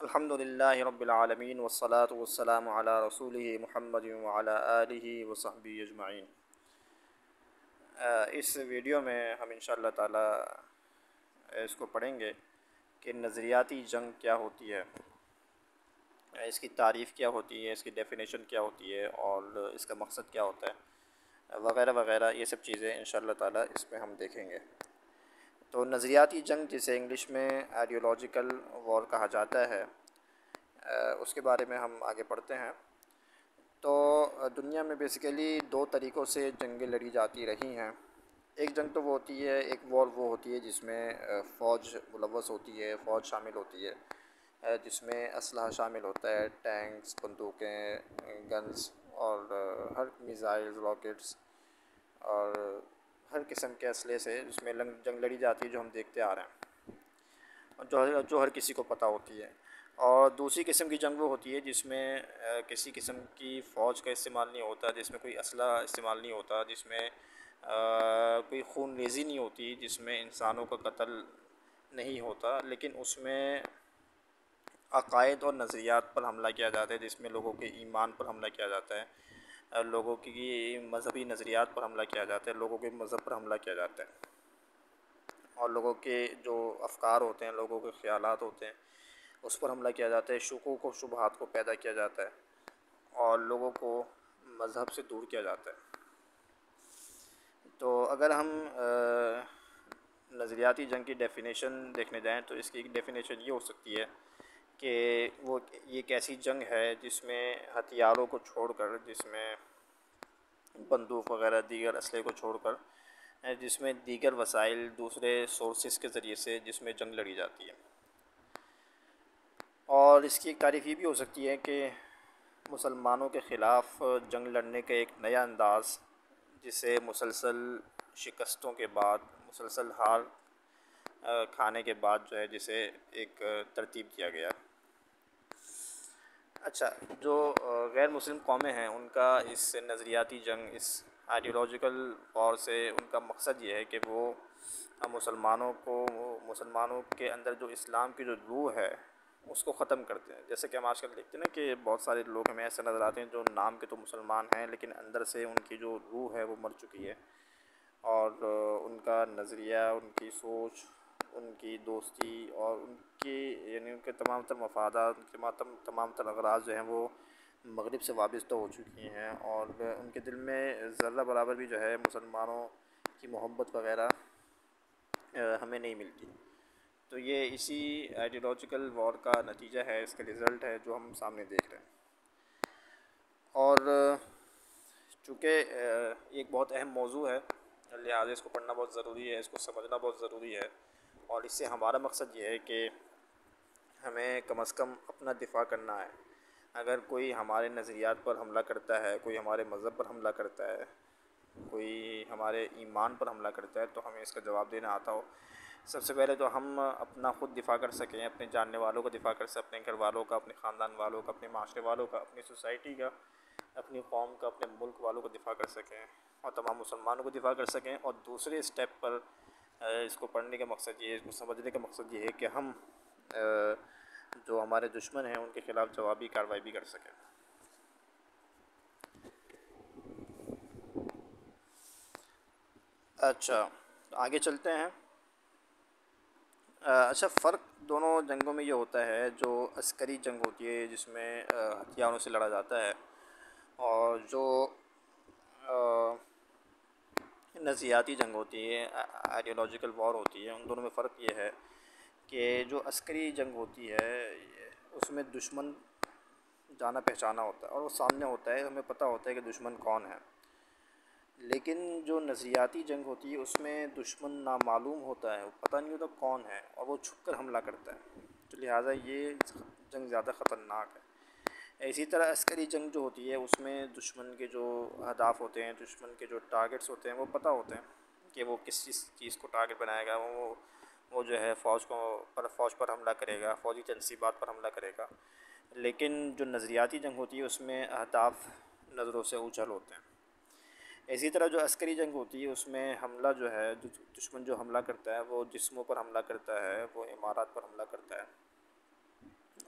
الحمدللہ رب العالمین والصلاة والسلام علی رسولہ محمد وعلی آلہ وصحبہ اجمعین۔ اس ویڈیو میں ہم انشاءاللہ تعالی اس کو پڑھیں گے کہ نظریاتی جنگ کیا ہوتی ہے، اس کی تعریف کیا ہوتی ہے، اس کی ڈیفینیشن کیا ہوتی ہے اور اس کا مقصد کیا ہوتا ہے وغیرہ وغیرہ، یہ سب چیزیں انشاءاللہ تعالی اس میں ہم دیکھیں گے۔ تو نظریاتی جنگ جسے انگلش میں آئیڈیولوجیکل وار کہا جاتا ہے، اس کے بارے میں ہم آگے پڑھتے ہیں۔ تو دنیا میں بیسیکلی دو طریقوں سے جنگیں لڑی جاتی رہی ہیں۔ ایک جنگ تو وہ ہوتی ہے، ایک وار وہ ہوتی ہے جس میں فوج ملوث ہوتی ہے، فوج شامل ہوتی ہے، جس میں اسلحہ شامل ہوتا ہے، ٹینکس، بندوقیں، گنز اور ہر میزائل، راکٹس اور ہر قسم کے اسلحے سے جس میں جنگ لڑی جاتی ہے، جو ہم دیکھتے آ رہے ہیں اور جو ہر کسی کو پتہ ہوتی ہے۔ اور دوسری قسم کی جنگ وہ ہوتی ہے جس میں کسی قسم کی فوج کا استعمال نہیں ہوتا، جس میں کوئی اسلحہ استعمال نہیں ہوتا، جس میں کوئی خون ریزی نہیں ہوتی، جس میں انسانوں کا قتل نہیں ہوتا، لیکن اس میں عقائد اور نظریات پر حملہ کیا جاتا ہے، جس میں لوگوں کے ایمان پر حملہ کیا جاتا ہے، لوگوں کی مذہبی نظریات پر حملہ کیا جاتا ہے، لوگوں کے مذہب پر حملہ کیا جاتا ہے اور لوگوں کے جو افکار ہوتے ہیں، لوگوں کے خیالات ہوتے ہیں، اس پر حملہ کیا جاتا ہے، شکوک و شبہات کو پیدا کیا جاتا ہے اور لوگوں کو مذہب سے دور کیا جاتا ہے۔ تو اگر ہم نظریاتی جنگ کی ڈیفینیشن دیکھنے جائیں تو اس کی ایک ڈیفینیشن یہ ہو سکتی ہے کہ یہ ایک ایسی جنگ ہے جس میں ہتھیاروں کو چھوڑ کر، جس میں بندوق وغیرہ دیگر اسلحے کو چھوڑ کر، جس میں دیگر وسائل دوسرے سورسز کے ذریعے سے جس میں جنگ لڑی جاتی ہے۔ اور اس کی ایک تعریف یہ بھی ہو سکتی ہے کہ مسلمانوں کے خلاف جنگ لڑنے کا ایک نیا انداز، جسے مسلسل شکستوں کے بعد، مسلسل ہار کھانے کے بعد جو ہے جسے ایک ترتیب دیا گیا۔ اچھا، جو غیر مسلم قومیں ہیں ان کا اس نظریاتی جنگ، اس آئیڈیولوجیکل وار سے ان کا مقصد یہ ہے کہ وہ مسلمانوں کے اندر جو اسلام کی جو روح ہے اس کو ختم کرتے ہیں۔ جیسے کہ ہم آج کل دیکھتے ہیں نا کہ بہت سارے لوگ ہمیں ایسے نظر آتے ہیں جو نام کے تو مسلمان ہیں لیکن اندر سے ان کی جو روح ہے وہ مر چکی ہے، اور ان کا نظریہ، ان کی سوچ، ان کی دوستی اور ان کی ان کے تمام تر مفادات، ان کے تمام تر اغراض جو ہیں وہ مغرب سے وابستہ ہو چکی ہیں، اور ان کے دل میں ذرہ برابر بھی جو ہے مسلمانوں کی محبت وغیرہ ہمیں نہیں ملتی۔ تو یہ اسی آئیڈیولوجیکل وار کا نتیجہ ہے، اس کا رزلٹ ہے جو ہم سامنے دیکھ رہے ہیں۔ اور چونکہ ایک بہت اہم موضوع ہے، لہٰذا اس کو پڑھنا بہت ضروری ہے، اس کو سمجھنا بہت ضروری ہے، اور اس سے ہمارا مقصد یہ ہے کہ ہمیں کم از کم اپنا دفاع کرنا ہے۔ اگر کوئی ہمارے نظریات پر حملہ کرتا ہے، کوئی ہمارے مذہب پر حملہ کرتا ہے، کوئی ہمارے ایمان پر حملہ کرتا ہے، تو ہمیں اس کا جواب دینا آتا ہو۔ سب سے پہلے تو ہم اپنا خود دفاع کر سکیں، اپنے جاننے والوں کا دفاع کر سکیں، اپنے گھر والوں کا، اپنے خاندان والوں کا، اپنے معاشرے والوں کا، اپنی سوسائٹی کا، اپنی قوم کا، اپنے ملک والوں کا دفاع کر سکیں اور تمام مسلمانوں کو دفاع کر سکیں۔ اور دوسرے اسٹیپ پر اس کو پڑھنے کا مقصد یہ ہے، اس کو سمجھنے کا مقصد یہ ہے کہ ہم جو ہمارے دشمن ہیں ان کے خلاف جوابی کارروائی بھی کر سکیں۔ اچھا، آگے چلتے ہیں۔ اچھا، فرق دونوں جنگوں میں یہ ہوتا ہے، جو عسکری جنگ ہوتی ہے جس میں ہتھیاروں سے لڑا جاتا ہے، اور جو نظریاتی جنگ ہوتی ہے، آئیڈیولوجیکل وار ہوتی ہے، ان دونوں میں فرق یہ ہے کہ جو عسکری جنگ ہوتی ہے اس میں دشمن جانا پہچانا ہوتا ہے اور وہ سامنے ہوتا ہے، ہمیں پتہ ہوتا ہے کہ دشمن کون ہے۔ لیکن جو نظریاتی جنگ ہوتی ہے اس میں دشمن نامعلوم ہوتا ہے، وہ پتہ نہیں ہوتا کون ہے، اور وہ چھپ کر حملہ کرتا ہے، تو لہٰذا یہ جنگ زیادہ خطرناک ہے۔ اسی طرح عسکری جنگ جو ہوتی ہے اس میں دشمن کے جو اہداف ہوتے ہیں، دشمن کے جو ٹارگٹس ہوتے ہیں وہ پتہ ہوتے ہیں کہ وہ کس چیز کو ٹارگٹ بنائے گا، وہ جو ہے فوج پر حملہ کرے گا، فوجی تنصیبات پر حملہ کرے گا۔ لیکن جو نظریاتی جنگ ہوتی ہے اس میں اہداف نظروں سے اوجھل ہوتے ہیں۔ اسی طرح جو عسکری جنگ ہوتی ہے اس میں حملہ جو ہے، دشمن جو حملہ کرتا ہے وہ جسموں پر حملہ کرتا ہے، وہ عمارات پر حملہ کرتا ہے،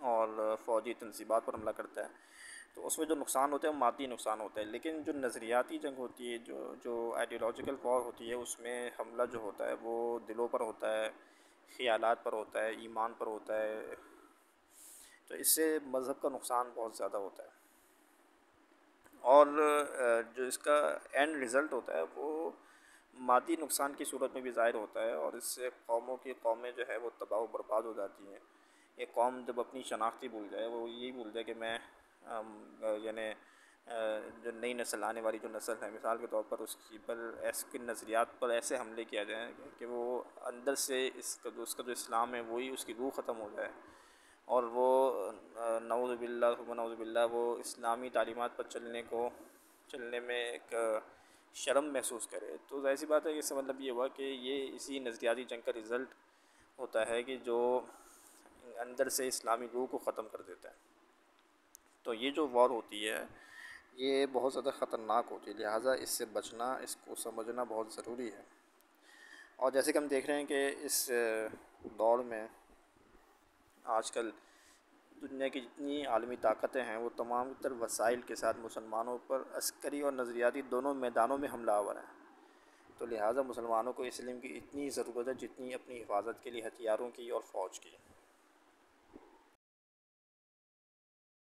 اور فوجی تنصیبات پر حملہ کرتا ہے، تو اس میں جو نقصان ہوتا ہے وہ مادی نقصان ہوتا ہے. لیکن جو نظریاتی جنگ ہوتی ہے، جو آئیڈیولوجیکل وار ہوتی ہے، اس میں حملہ جو ہوتا ہے وہ دلوں پر ہوتا ہے، خیالات پر ہوتا ہے، ایمان پر ہوتا ہے. تو اس سے مذہب کا نقصان بہت زیادہ ہوتا ہے. اور جو اس کا اینڈ رزلٹ ہوتا ہے وہ مادی نقصان کی صورت میں بھی ظاہر ہوتا ہے، اور اس سے قومیں جو ہے وہ تباہ و برباد ہو جاتی ہیں. ایک قوم جب اپنی شناختی بھول جائے، وہ یہی بھول جائے کہ میں یعنی جو نئی نسل، آنے والی جو نسل ہے، مثال کے طور پر اس کی پر ایسے نظریات پر ایسے حملے کیا جائیں کہ وہ اندر سے اس کا جو اسلام ہے وہی اس کی روح ختم ہو جائے، اور وہ نعوذ باللہ ثم نعوذ باللہ وہ اسلامی تعلیمات پر چلنے میں ایک شرم محسوس کرے. تو ظاہر سی بات ہے کہ اس سے مطلب یہ ہوا کہ یہ اسی نظریاتی جنگ کا رزلٹ ہوتا ہے کہ جو اندر سے اسلامی روح کو ختم کر دیتا ہے. تو یہ جو وار ہوتی ہے یہ بہت زیادہ خطرناک ہوتی ہے، لہٰذا اس سے بچنا، اس کو سمجھنا بہت ضروری ہے. اور جیسے کہ ہم دیکھ رہے ہیں کہ اس دور میں آج کل دنیا کی جتنی عالمی طاقتیں ہیں وہ تمام تر وسائل کے ساتھ مسلمانوں پر عسکری اور نظریاتی دونوں میدانوں میں حملہ آور ہیں. تو لہٰذا مسلمانوں کو اس علم کی اتنی ضرورت ہے جتنی اپنی حفاظت کے لیے ہتھیاروں کی اور فوج کی.